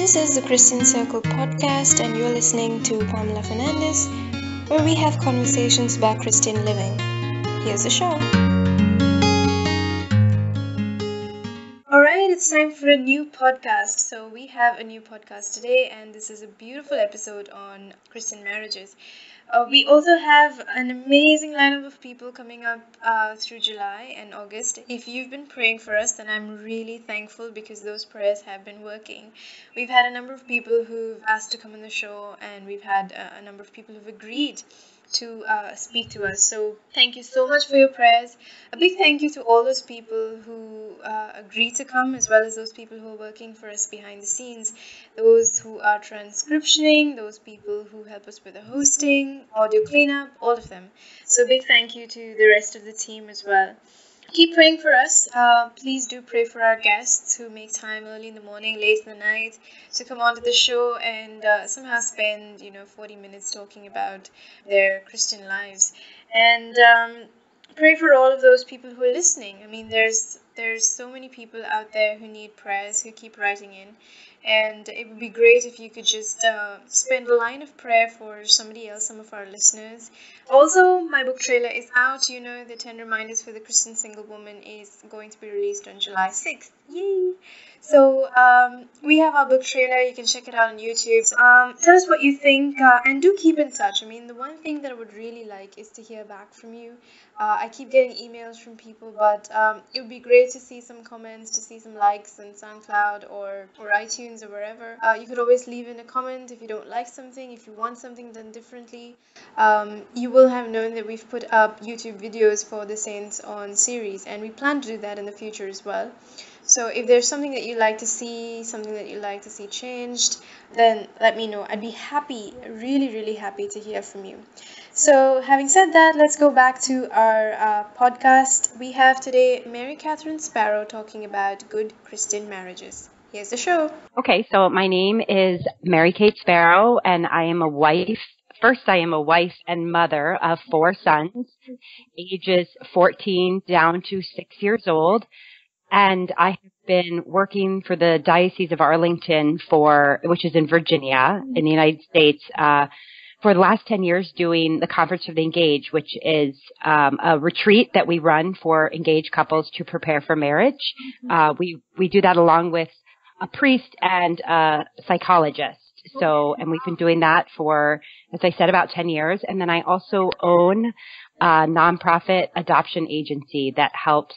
This is the Christian Circle podcast, and you're listening to Pamela Fernandes, where we have conversations about Christian living. Here's the show. Alright, it's time for a new podcast. So we have a new podcast today, and this is a beautiful episode on Christian marriages. We also have an amazing lineup of people coming up through July and August. If you've been praying for us, then I'm really thankful because those prayers have been working. We've had a number of people who've asked to come on the show, and we've had a number of people who've agreed to speak to us. So thank you so much for your prayers. A big thank you to all those people who agreed to come, as well as those people who are working for us behind the scenes, those who are transcriptioning, those people who help us with the hosting, audio cleanup, all of them. So big thank you to the rest of the team as well. Keep praying for us. Please do pray for our guests who make time early in the morning, late in the night to come onto the show and somehow spend 40 minutes talking about their Christian lives. And pray for all of those people who are listening. I mean, there's so many people out there who need prayers, who keep writing in. And it would be great if you could just spend a line of prayer for somebody else, some of our listeners. Also, my book trailer is out. The 10 Reminders for the Christian Single Woman is going to be released on July 6th. Yay! So we have our book trailer. You can check it out on YouTube. Tell us what you think and do keep in touch. I mean, the one thing that I would really like is to hear back from you. I keep getting emails from people, but it would be great to see some comments, to see some likes on SoundCloud or iTunes or wherever. You could always leave in a comment if you don't like something, if you want something done differently. You will have known that we've put up YouTube videos for the Saints on series, and we plan to do that in the future as well. So if there's something that you'd like to see, something that you'd like to see changed, then let me know. I'd be happy, really, really happy to hear from you. So having said that, let's go back to our podcast. We have today Mary Kathryn Sparrow talking about good Christian marriages. Here's the show. Okay, so my name is Mary Kate Sparrow, and I am a wife. First, I am a wife and mother of 4 sons, ages 14 down to 6 years old. And I have been working for the Diocese of Arlington which is in Virginia, in the United States, for the last 10 years doing the Conference of the Engaged, which is a retreat that we run for engaged couples to prepare for marriage. We do that along with a priest and a psychologist. And we've been doing that for, as I said, about 10 years. And then I also own a nonprofit adoption agency that helps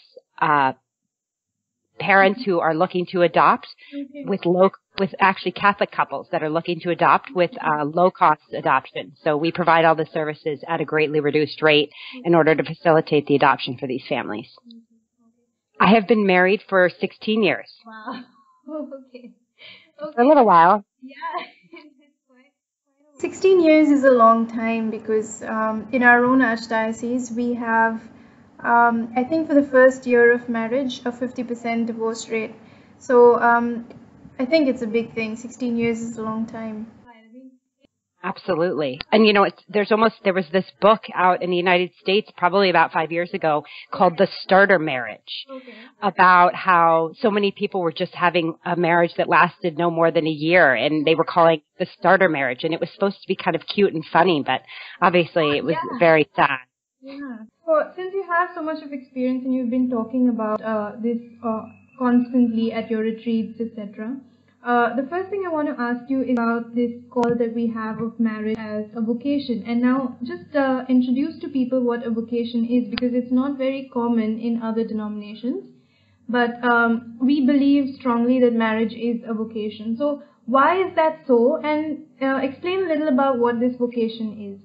parents who are looking to adopt with actually Catholic couples that are looking to adopt with low-cost adoption. So we provide all the services at a greatly reduced rate in order to facilitate the adoption for these families. I have been married for 16 years. Wow. Okay. For a little while. Yeah. 16 years is a long time because in our own archdiocese we have I think for the first year of marriage, a 50% divorce rate. So I think it's a big thing. 16 years is a long time. Absolutely. And there was this book out in the United States probably about 5 years ago called The Starter Marriage, about how so many people were just having a marriage that lasted no more than a year, and they were calling it the starter marriage. And it was supposed to be kind of cute and funny, but obviously it was very sad. Yeah. So since you have so much of experience and you've been talking about this constantly at your retreats, etc., the first thing I want to ask you is about this call that we have of marriage as a vocation. And now just introduce to people what a vocation is, because it's not very common in other denominations. But we believe strongly that marriage is a vocation. So why is that so? And explain a little about what this vocation is.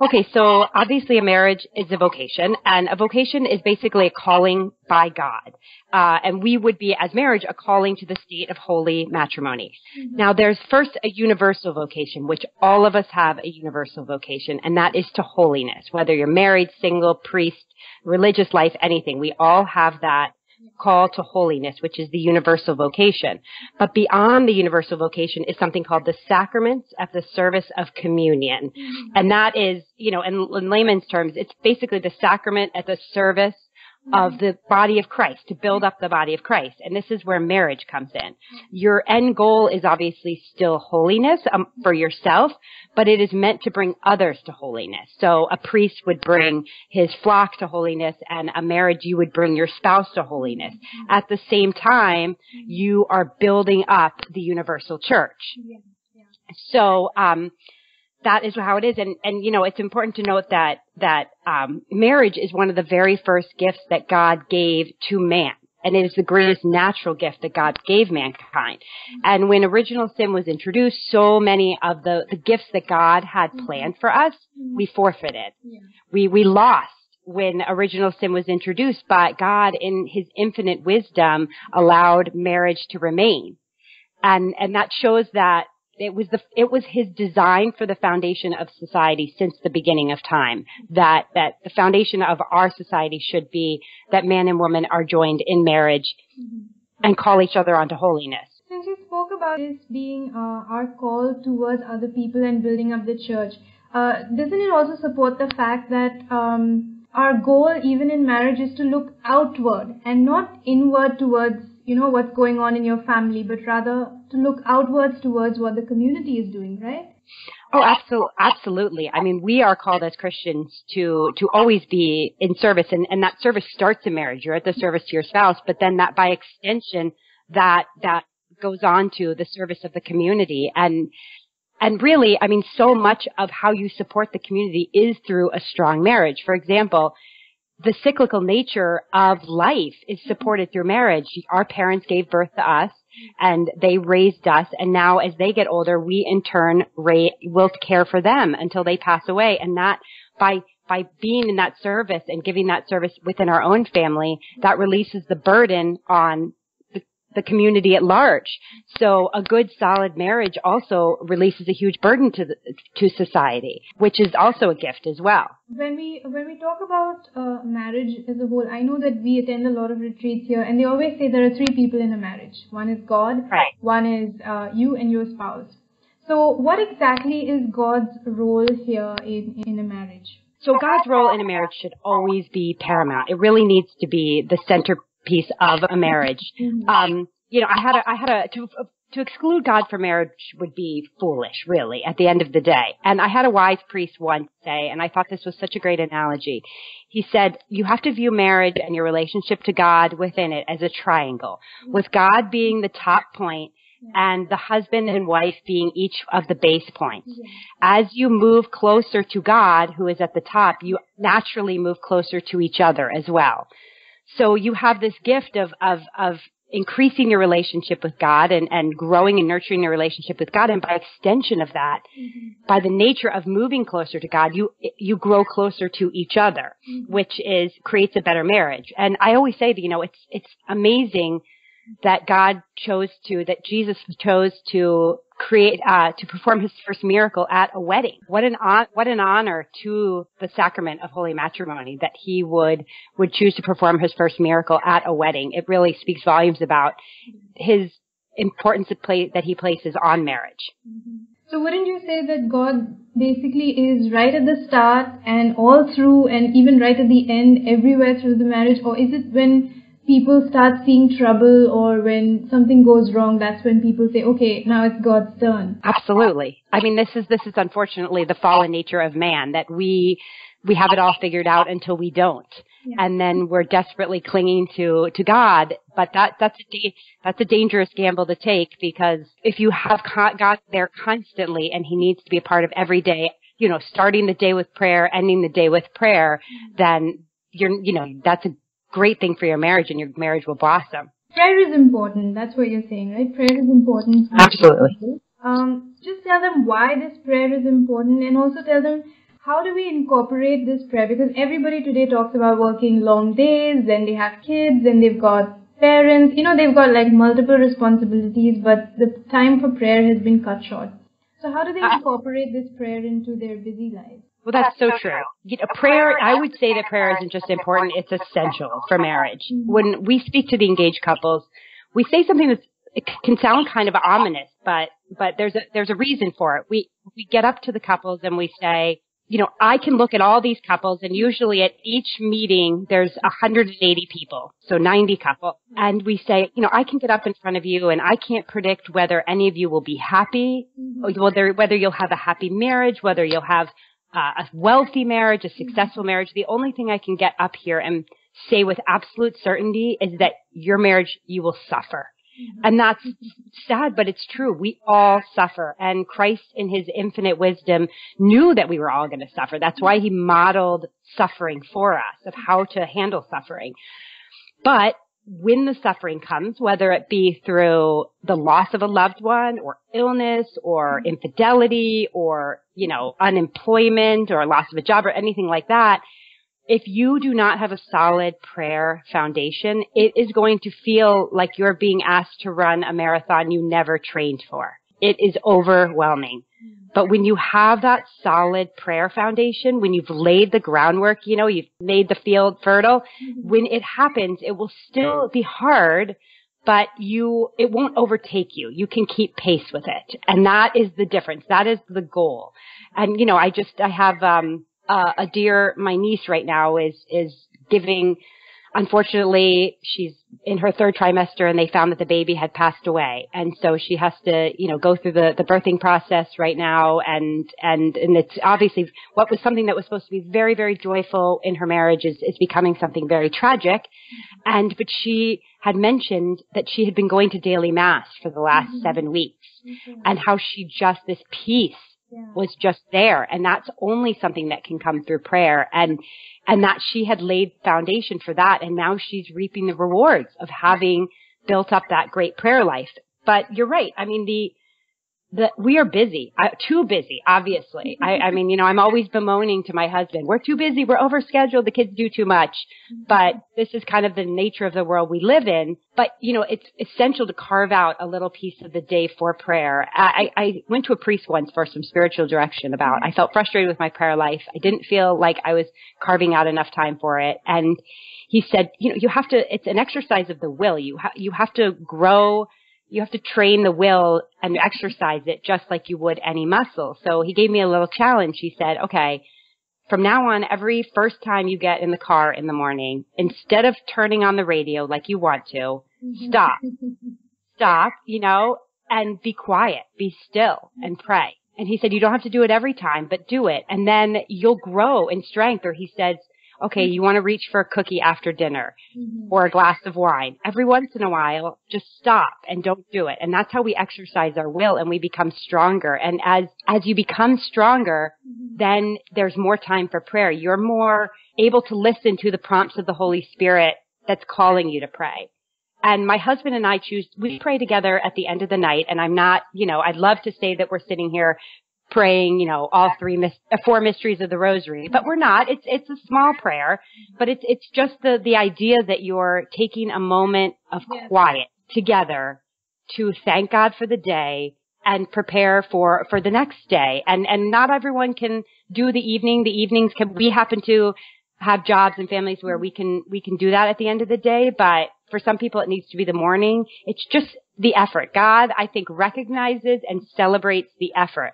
Okay, so obviously a marriage is a vocation, and a vocation is basically a calling by God. And we would be, as marriage, a calling to the state of holy matrimony. Mm-hmm. Now, there's first a universal vocation, which all of us have a universal vocation, and that is to holiness. Whether you're married, single, priest, religious life, anything, we all have that call to holiness, which is the universal vocation. But beyond the universal vocation is something called the sacraments at the service of communion. And that is, in layman's terms, it's basically the sacrament at the service of the body of Christ, to build up the body of Christ. And this is where marriage comes in. Your end goal is obviously still holiness for yourself, but it is meant to bring others to holiness. So a priest would bring his flock to holiness, and a marriage, you would bring your spouse to holiness. At the same time, you are building up the universal church. So, that is how it is. And, you know, it's important to note that marriage is one of the very first gifts that God gave to man. And it is the greatest natural gift that God gave mankind. And when original sin was introduced, so many of the gifts that God had planned for us, we forfeited. We lost when original sin was introduced, but God, in his infinite wisdom, allowed marriage to remain. And that shows that it was his design for the foundation of society since the beginning of time, that the foundation of our society should be that man and woman are joined in marriage and call each other onto holiness. Since you spoke about this being our call towards other people and building up the church, doesn't it also support the fact that our goal even in marriage is to look outward and not inward towards, you know, what's going on in your family, but rather to look outwards towards what the community is doing, right? Oh, absolutely. I mean, we are called as Christians to always be in service, and that service starts in marriage. You're at the service to your spouse, but then that by extension, that goes on to the service of the community. And really, I mean, so much of how you support the community is through a strong marriage. For example, the cyclical nature of life is supported through marriage. Our parents gave birth to us and they raised us. And now as they get older, we in turn will care for them until they pass away. And that by being in that service and giving that service within our own family, that releases the burden on the community at large. So a good, solid marriage also releases a huge burden to society, which is also a gift as well. When we talk about marriage as a whole, I know that we attend a lot of retreats here, and they always say there are three people in a marriage. One is God, right. One is you and your spouse. So what exactly is God's role here in a marriage? So God's role in a marriage should always be paramount. It really needs to be the centerpiece of a marriage. You know, to exclude God from marriage would be foolish, really, at the end of the day. And I had a wise priest once say, and I thought this was such a great analogy. He said, you have to view marriage and your relationship to God within it as a triangle, with God being the top point and the husband and wife being each of the base points. As you move closer to God, who is at the top, you naturally move closer to each other as well. So you have this gift of increasing your relationship with God and growing and nurturing your relationship with God. And by extension of that, by the nature of moving closer to God, you grow closer to each other, which creates a better marriage. And I always say that, you know, it's amazing that Jesus chose to create, to perform his first miracle at a wedding. What an honor to the sacrament of holy matrimony that he would choose to perform his first miracle at a wedding. It really speaks volumes about his importance that he places on marriage. So wouldn't you say that God basically is right at the start and all through and even right at the end, everywhere through the marriage? Or is it when people start seeing trouble or when something goes wrong, that's when people say, okay, now it's God's turn? Absolutely. I mean, this is unfortunately the fallen nature of man, that we have it all figured out until we don't. Yeah. And then we're desperately clinging to God. But that's a dangerous gamble to take, because if you have God there constantly and he needs to be a part of every day, you know, starting the day with prayer, ending the day with prayer, then that's a great thing for your marriage, and your marriage will blossom. Prayer is important. That's what you're saying, right? Prayer is important. Absolutely. Just tell them why this prayer is important, and also tell them how do we incorporate this prayer, because everybody today talks about working long days, then they have kids, then they've got parents, you know, they've got like multiple responsibilities, but the time for prayer has been cut short. So how do they incorporate this prayer into their busy lives? Well, that's so true. You know, prayer, I would say that prayer isn't just important, it's essential for marriage. When we speak to the engaged couples, we say something it can sound kind of ominous, but there's a reason for it. We get up to the couples and we say, I can look at all these couples, and usually at each meeting, there's 180 people, so 90 couples. And we say, I can get up in front of you, and I can't predict whether any of you will be happy, whether you'll have a happy marriage, whether you'll have a wealthy marriage, a successful marriage. The only thing I can get up here and say with absolute certainty is that your marriage, you will suffer. And that's sad, but it's true. We all suffer. And Christ, in his infinite wisdom, knew that we were all going to suffer. That's why he modeled suffering for us, of how to handle suffering. But when the suffering comes, whether it be through the loss of a loved one or illness or infidelity or, unemployment or loss of a job or anything like that, if you do not have a solid prayer foundation, it is going to feel like you're being asked to run a marathon you never trained for. It is overwhelming. But when you have that solid prayer foundation, when you've laid the groundwork, you've made the field fertile, when it happens, it will still be hard, but it won't overtake you. You can keep pace with it. And that is the difference. That is the goal. And, I have, my niece right now is giving, unfortunately, she's in her third trimester and they found that the baby had passed away. And so she has to, go through the birthing process right now. And it's obviously what was something that was supposed to be very, very joyful in her marriage is becoming something very tragic. But she had mentioned that she had been going to daily mass for the last 7 weeks and how this peace was just there. And that's only something that can come through prayer. And that she had laid foundation for that. And now she's reaping the rewards of having built up that great prayer life. But you're right. I mean, we are busy, too busy, obviously. I'm always bemoaning to my husband, we're too busy, we're overscheduled, the kids do too much. But this is kind of the nature of the world we live in. But, it's essential to carve out a little piece of the day for prayer. I went to a priest once for some spiritual direction I felt frustrated with my prayer life. I didn't feel like I was carving out enough time for it. And he said, you have to, it's an exercise of the will. You have to grow. You have to train the will and exercise it just like you would any muscle. So he gave me a little challenge. He said, okay, from now on, every first time you get in the car in the morning, instead of turning on the radio like you want to, stop, and be quiet, be still and pray. And he said, you don't have to do it every time, but do it. And then you'll grow in strength. Or he said, okay, you want to reach for a cookie after dinner or a glass of wine. Every once in a while, just stop and don't do it. And that's how we exercise our will and we become stronger. And as you become stronger, then there's more time for prayer. You're more able to listen to the prompts of the Holy Spirit that's calling you to pray. And my husband and I we pray together at the end of the night. And I'm not, I'd love to say that we're sitting here praying, all 4 mysteries of the rosary, but we're not. It's a small prayer, but it's just the idea that you're taking a moment of quiet together to thank God for the day and prepare for the next day. And not everyone can do the evening. The evenings we happen to have jobs and families where we can do that at the end of the day, but for some people it needs to be the morning. It's just the effort. God, I think, recognizes and celebrates the effort.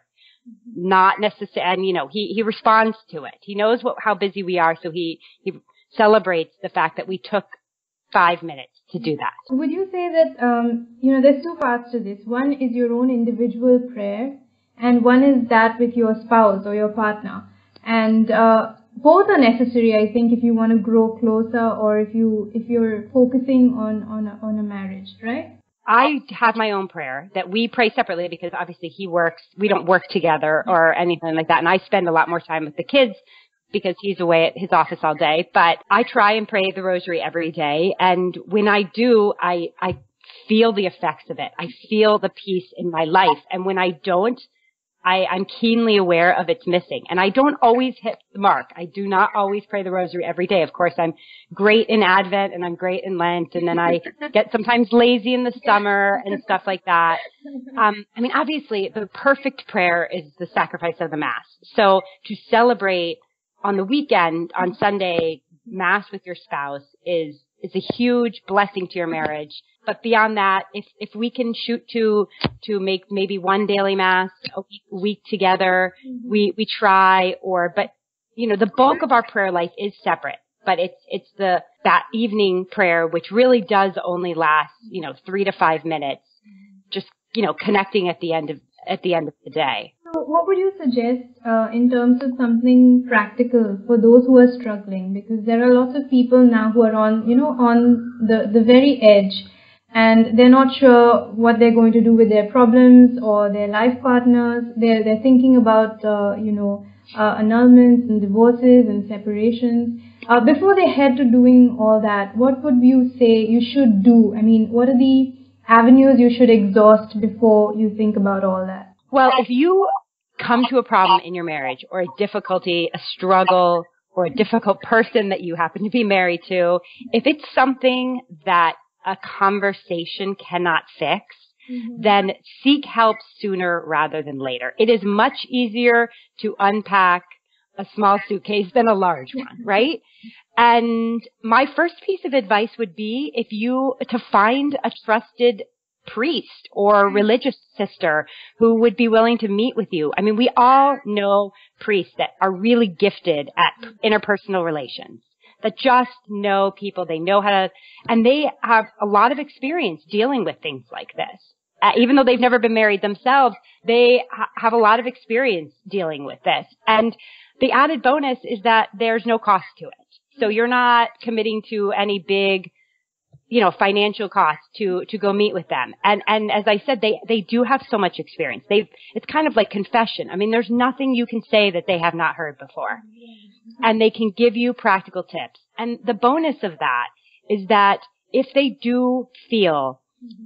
Not necessarily, and he responds to it. He knows how busy we are, so he celebrates the fact that we took 5 minutes to do that. Would you say that, there's 2 parts to this. One is your own individual prayer, and one is that with your spouse or your partner. And both are necessary, I think, if you want to grow closer or if you're focusing on a marriage, right? I have my own prayer that we pray separately because obviously he works. We don't work together or anything like that. And I spend a lot more time with the kids because he's away at his office all day. But I try and pray the rosary every day. And when I do, I feel the effects of it. I feel the peace in my life. And when I don't, I'm keenly aware of its missing. And I don't always hit the mark. I do not always pray the rosary every day. Of course, I'm great in Advent and I'm great in Lent. And then I get sometimes lazy in the summer and stuff like that. Obviously, the perfect prayer is the sacrifice of the Mass. So to celebrate on the weekend, on Sunday, Mass with your spouse is is a huge blessing to your marriage. But beyond that, if we can shoot to make maybe one daily mass a week together, we try, but the bulk of our prayer life is separate. But it's that evening prayer, which really does only last, 3 to 5 minutes, just, connecting at the end of the day. So what would you suggest in terms of something practical for those who are struggling? Because there are lots of people now who are on the very edge, and they're not sure what they're going to do with their problems or their life partners. They're thinking about annulments and divorces and separations. Before they head to doing all that, what would you say you should do? I mean, what are the avenues you should exhaust before you think about all that? Well, if you come to a problem in your marriage, or a difficulty, a struggle, or a difficult person that you happen to be married to, if it's something that a conversation cannot fix, then seek help sooner rather than later. It is much easier to unpack a small suitcase than a large one, right? And my first piece of advice would be to find a trusted priest or religious sister who would be willing to meet with you. I mean, we all know priests that are really gifted at interpersonal relations, that just know people, they know how to, and they have a lot of experience dealing with things like this. Even though they've never been married themselves, they have a lot of experience dealing with this. And the added bonus is that there's no cost to it. So you're not committing to any big, financial cost to go meet with them. And as I said, they do have so much experience. It's kind of like confession. I mean, there's nothing you can say that they have not heard before. And they can give you practical tips. And the bonus of that is that if they do feel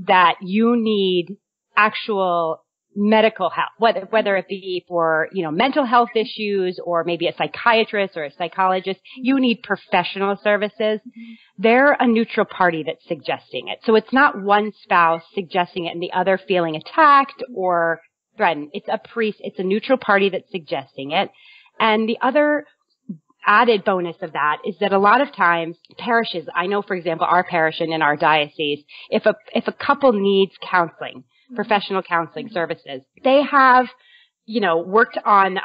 that you need actual medical help, whether it be for, mental health issues, or maybe a psychiatrist or a psychologist, you need professional services. They're a neutral party that's suggesting it. So it's not one spouse suggesting it and the other feeling attacked or threatened. It's a priest. It's a neutral party that's suggesting it. And the other added bonus of that is that a lot of times parishes, I know, for example, our parish and in our diocese, if a couple needs counseling, professional counseling services, they have, worked on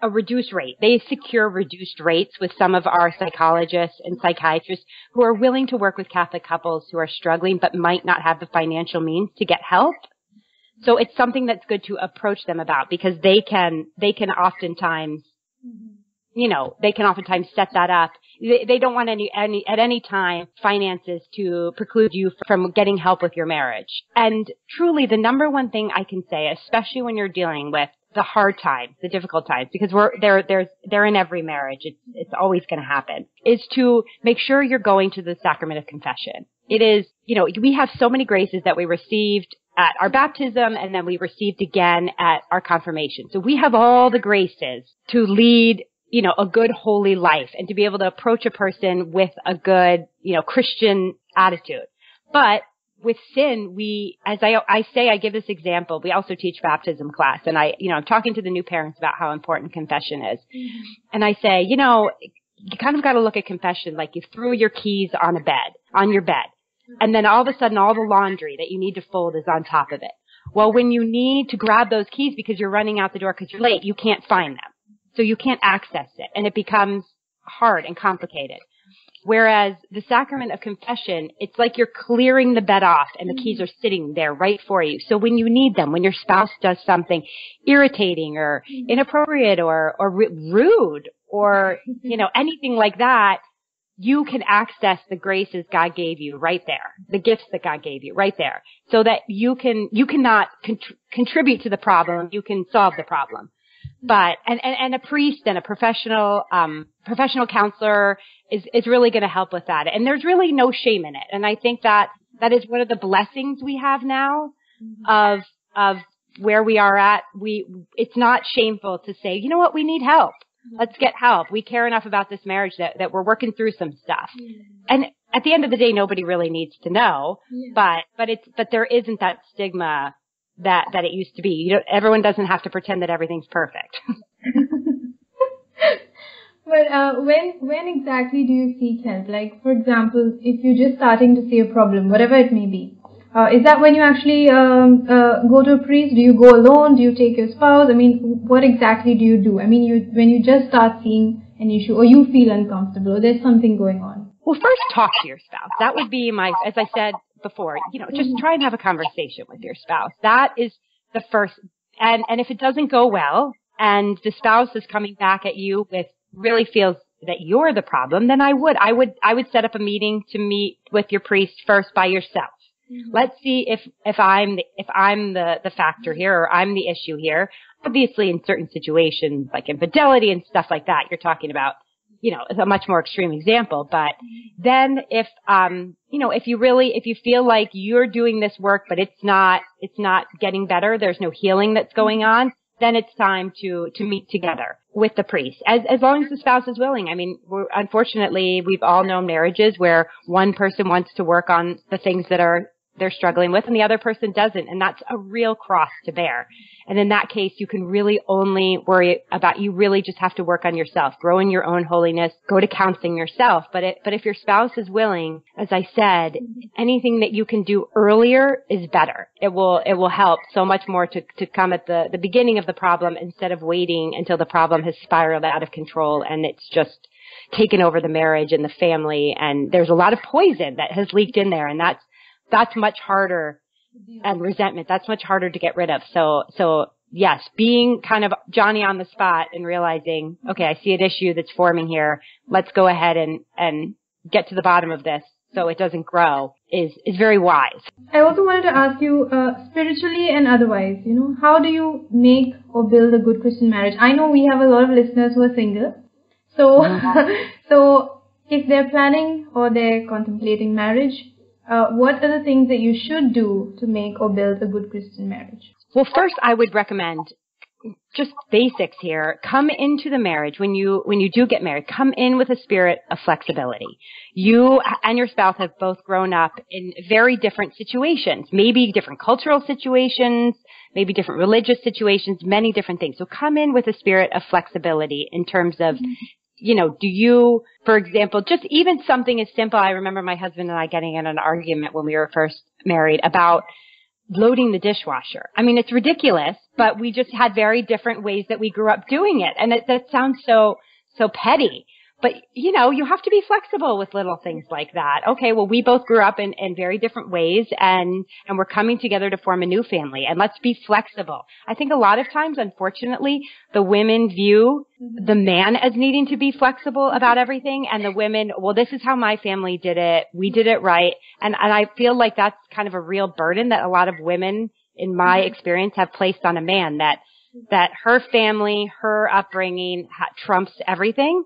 a reduced rate. They secure reduced rates with some of our psychologists and psychiatrists who are willing to work with Catholic couples who are struggling but might not have the financial means to get help. So it's something that's good to approach them about, because they can oftentimes set that up. They don't want at any time finances to preclude you from getting help with your marriage. And truly, the number one thing I can say, especially when you're dealing with the hard times, the difficult times, because they're in every marriage. It's always going to happen, is to make sure you're going to the Sacrament of Confession. It is, we have so many graces that we received at our baptism, and then we received again at our confirmation. So we have all the graces to lead a good holy life, and to be able to approach a person with a good, Christian attitude. But with sin, I give this example. We also teach baptism class, and I'm talking to the new parents about how important confession is. And I say, you kind of got to look at confession like you threw your keys on your bed. And then all of a sudden all the laundry that you need to fold is on top of it. Well, when you need to grab those keys because you're running out the door because you're late, you can't find them. So you can't access it, and it becomes hard and complicated. Whereas the Sacrament of Confession, it's like you're clearing the bed off and the keys are sitting there right for you. So when you need them, when your spouse does something irritating or inappropriate or rude or, anything like that, you can access the graces God gave you right there, the gifts that God gave you right there, so that you cannot contribute to the problem, you can solve the problem. But, and a priest and a professional counselor is really going to help with that. And there's really no shame in it. And I think that is one of the blessings we have now of where we are at. It's not shameful to say, you know what, we need help. Let's get help. We care enough about this marriage that we're working through some stuff. And at the end of the day, nobody really needs to know, but there isn't that stigma that it used to be. Everyone doesn't have to pretend that everything's perfect. Well, when exactly do you seek help? Like, for example, if you're just starting to see a problem, whatever it may be, is that when you actually go to a priest? Do you go alone? Do you take your spouse? I mean, what exactly do you do? I mean, when you just start seeing an issue, or you feel uncomfortable, or there's something going on. Well, first talk to your spouse. That would be as I said before, just try and have a conversation with your spouse. That is the first. And if it doesn't go well, and the spouse is coming back at you with really feels that you're the problem, then I would set up a meeting to meet with your priest first by yourself. Mm-hmm. Let's see if I'm the factor here, or I'm the issue here. Obviously, in certain situations like infidelity and stuff like that, you're talking about, it's a much more extreme example. But then if you feel like you're doing this work, but it's not getting better, there's no healing that's going on, then it's time to meet together with the priest, as long as the spouse is willing. I mean, unfortunately, we've all known marriages where one person wants to work on the things that they're struggling with, and the other person doesn't, and that's a real cross to bear. And in that case, you can really only worry about, you really just have to work on yourself, grow in your own holiness, go to counseling yourself. But if your spouse is willing, as I said, anything that you can do earlier is better. It will help so much more to come at the beginning of the problem, instead of waiting until the problem has spiraled out of control and it's just taken over the marriage and the family, and there's a lot of poison that has leaked in there, and that's much harder, and resentment, that's much harder to get rid of. So yes, being kind of Johnny on the spot and realizing, okay, I see an issue that's forming here. Let's go ahead and get to the bottom of this so it doesn't grow is very wise. I also wanted to ask you, spiritually and otherwise, how do you make or build a good Christian marriage? I know we have a lot of listeners who are single. So, so if they're planning or they're contemplating marriage, what are the things that you should do to make or build a good Christian marriage? Well, first, I would recommend just basics here. Come into the marriage when you do get married. Come in with a spirit of flexibility. You and your spouse have both grown up in very different situations, maybe different cultural situations, maybe different religious situations, many different things. So come in with a spirit of flexibility in terms of, do you, for example, just even something as simple. I remember my husband and I getting in an argument when we were first married about loading the dishwasher. I mean, it's ridiculous, but we just had very different ways that we grew up doing it. And that sounds so petty. But, you have to be flexible with little things like that. Okay, well, we both grew up in very different ways, and we're coming together to form a new family, and let's be flexible. I think a lot of times, unfortunately, the women view the man as needing to be flexible about everything, and the women, well, this is how my family did it. We did it right. And I feel like that's kind of a real burden that a lot of women, in my experience, have placed on a man, that her family, her upbringing trumps everything.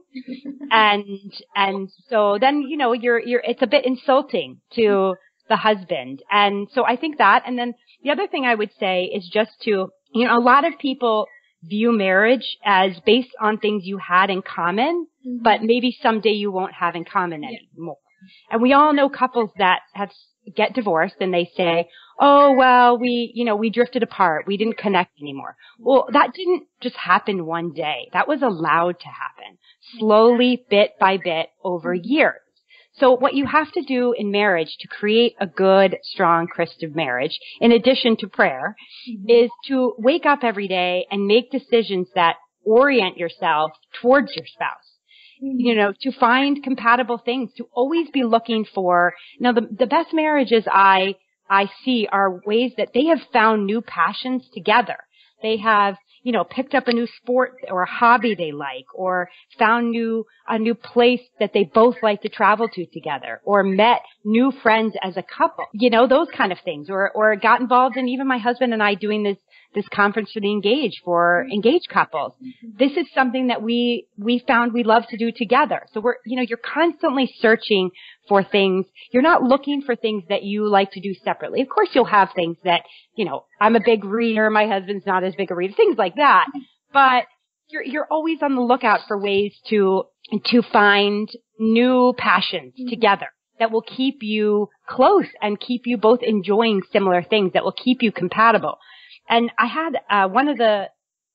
And so then, it's a bit insulting to the husband. And so I think that, and then the other thing I would say is just to, a lot of people view marriage as based on things you had in common, but maybe someday you won't have in common anymore. And we all know couples that get divorced and they say, oh, well, we drifted apart. We didn't connect anymore. Well, that didn't just happen one day. That was allowed to happen slowly, bit by bit, over years. So what you have to do in marriage to create a good, strong Christian marriage, in addition to prayer, is to wake up every day and make decisions that orient yourself towards your spouse. To find compatible things, to always be looking for, the best marriages I see are ways that they have found new passions together. They have, picked up a new sport or a hobby they like, or found a new place that they both like to travel to together, or met new friends as a couple, those kind of things, or got involved in, even my husband and I doing this conference for the engaged couples. This is something that we found we love to do together. So you're constantly searching for things. You're not looking for things that you like to do separately. Of course, you'll have things that, I'm a big reader, my husband's not as big a reader, things like that. But you're always on the lookout for ways to find new passions together that will keep you close and keep you both enjoying similar things, that will keep you compatible. And I had one of the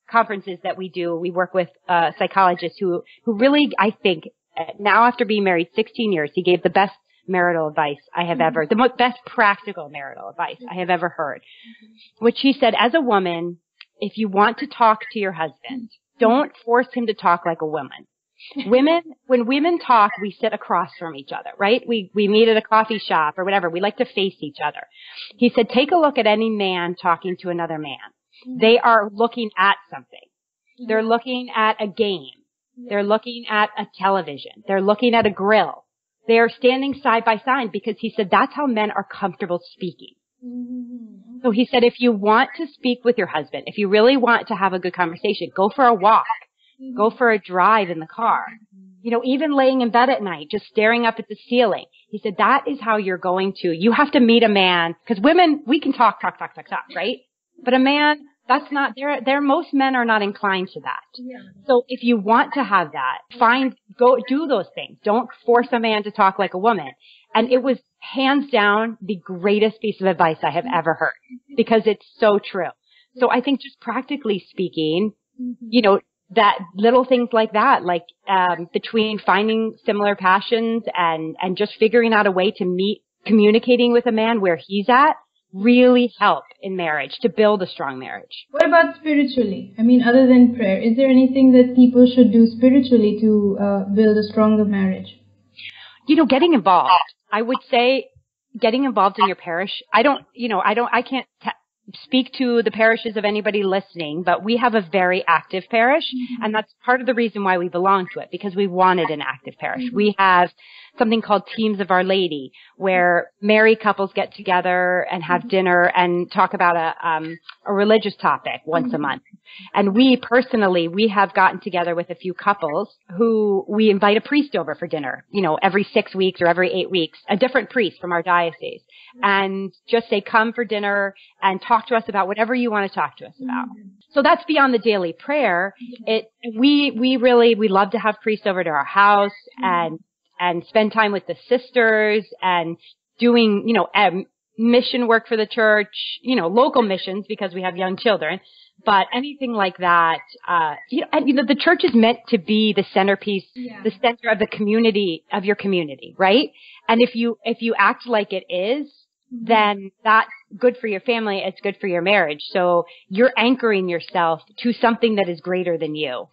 conferences that we do, we work with psychologists who really, I think, now after being married 16 years, he gave the best marital advice I have ever, the best practical marital advice I have ever heard, which he said, as a woman, if you want to talk to your husband, don't force him to talk like a woman. When women talk, we sit across from each other, right? We meet at a coffee shop or whatever. We like to face each other. He said, take a look at any man talking to another man. They are looking at something. They're looking at a game. They're looking at a television. They're looking at a grill. They are standing side by side because he said that's how men are comfortable speaking. So he said, if you want to speak with your husband, if you really want to have a good conversation, go for a walk. Go for a drive in the car. You know, even laying in bed at night, just staring up at the ceiling. He said, that is how you're going to, you have to meet a man, because women, we can talk, right? But a man, that's not, most men are not inclined to that. Yeah. So if you want to have that, go do those things. Don't force a man to talk like a woman. And it was hands down the greatest piece of advice I have ever heard, because it's so true. So I think just practically speaking, you know, that little things like that, like between finding similar passions and just figuring out a way to communicating with a man where he's at, really help in marriage, to build a strong marriage. What about spiritually? I mean, other than prayer, is there anything that people should do spiritually to build a stronger marriage? You know, getting involved. I would say getting involved in your parish. I can't speak to the parishes of anybody listening, but we have a very active parish, and that's part of the reason why we belong to it, because we wanted an active parish. We have something called Teams of Our Lady, where married couples get together and have dinner and talk about a religious topic once a month. And we have gotten together with a few couples who we invite a priest over for dinner, you know, every 6 weeks or every 8 weeks, a different priest from our diocese, and just say, come for dinner and talk to us about whatever you want to talk to us about. So that's beyond the daily prayer. We love to have priests over to our house and spend time with the sisters and doing, you know, mission work for the church, you know, local missions because we have young children. But anything like that, the church is meant to be the centerpiece, the center of the community, of your community, right? And if you act like it is, then that's good for your family. It's good for your marriage. So you're anchoring yourself to something that is greater than you.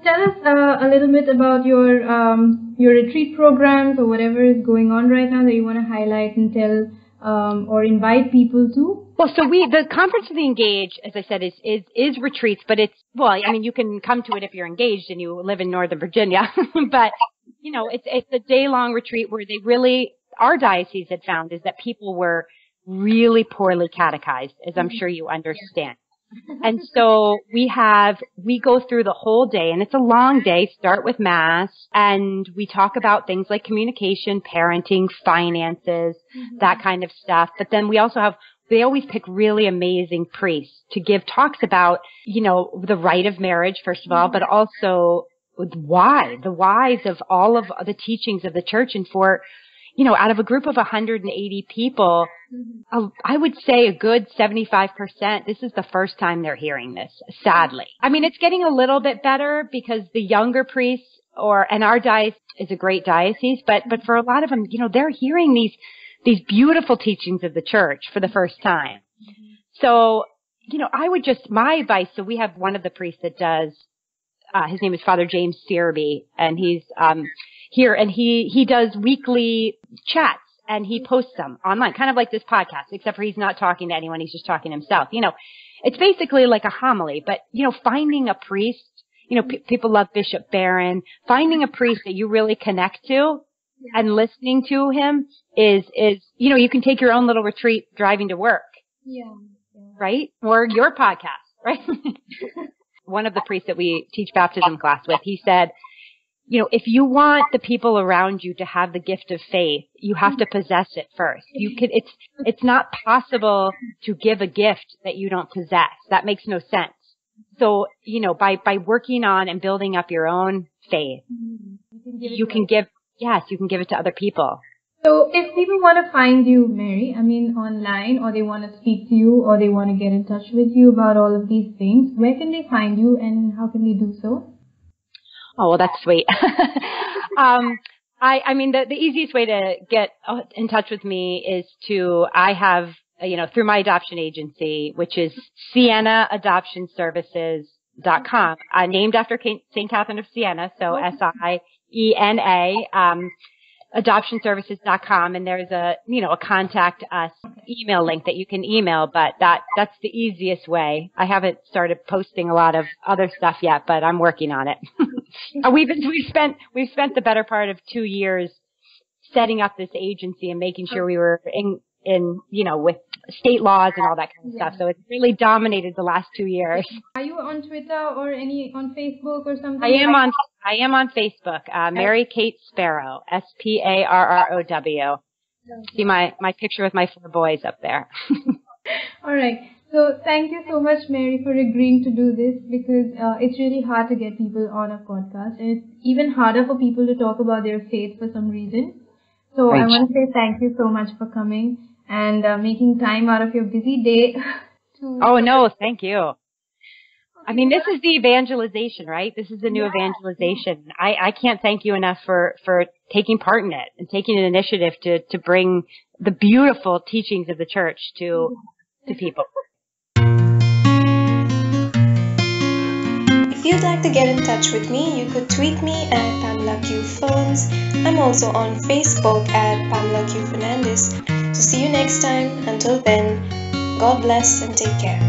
Tell us a little bit about your retreat programs or whatever is going on right now that you want to highlight and tell or invite people to. Well, so the Conference of the Engaged, as I said, is retreats, but you can come to it if you're engaged and you live in Northern Virginia, but, you know, it's a day-long retreat where our diocese had found is that people were really poorly catechized, as I'm sure you understand. And so we go through the whole day, and it's a long day, start with Mass, and we talk about things like communication, parenting, finances, that kind of stuff. But then they always pick really amazing priests to give talks about, you know, the rite of marriage, first of all, but also the whys of all of the teachings of the church. And for, you know, out of a group of 180 people, I would say a good 75%, this is the first time they're hearing this, sadly. I mean, it's getting a little bit better because the younger priests and our diocese is a great diocese, but for a lot of them, you know, they're hearing these beautiful teachings of the church for the first time. So, you know, my advice, so we have one of the priests that does, his name is Father James Searby, and he's, here, and he does weekly chats, and he posts them online, kind of like this podcast, except for he's not talking to anyone, he's just talking to himself. You know, it's basically like a homily, but, you know, finding a priest, you know, people love Bishop Barron, finding a priest that you really connect to and listening to him is, you know, you can take your own little retreat driving to work. Yeah. Right? Or your podcast, right? One of the priests that we teach baptism class with, he said, you know, if you want the people around you to have the gift of faith, you have to possess it first. It's not possible to give a gift that you don't possess. That makes no sense. So, you know, by working on and building up your own faith, you can give it to other people. So if people want to find you, Mary, I mean online, or they want to speak to you, or they want to get in touch with you about all of these things, where can they find you and how can they do so? Oh, well, that's sweet. I mean, the easiest way to get in touch with me is I have, through my adoption agency, which is Siena Adoption Services.com, named after St. Catherine of Siena, so SIENA, adoptionservices.com, and there's a contact us email link that you can email, but that's the easiest way. I haven't started posting a lot of other stuff yet, but I'm working on it. We've spent the better part of 2 years setting up this agency and making sure we were in with state laws and all that kind of stuff. So it's really dominated the last 2 years. Are you on Twitter or on Facebook or something? I am on Facebook. Mary Kate Sparrow, Sparrow. See my picture with my 4 boys up there. All right. So thank you so much, Mary, for agreeing to do this, because it's really hard to get people on a podcast, and it's even harder for people to talk about their faith for some reason. So I want to say thank you so much for coming and making time out of your busy day. Oh, no, thank you. I mean, this is the evangelization, right? This is the new evangelization. I can't thank you enough for taking part in it and taking an initiative to bring the beautiful teachings of the church to people. If you'd like to get in touch with me, you could tweet me at Pamela Q Phones. I'm also on Facebook at Pamela Q Fernandes. So see you next time. Until then, God bless and take care.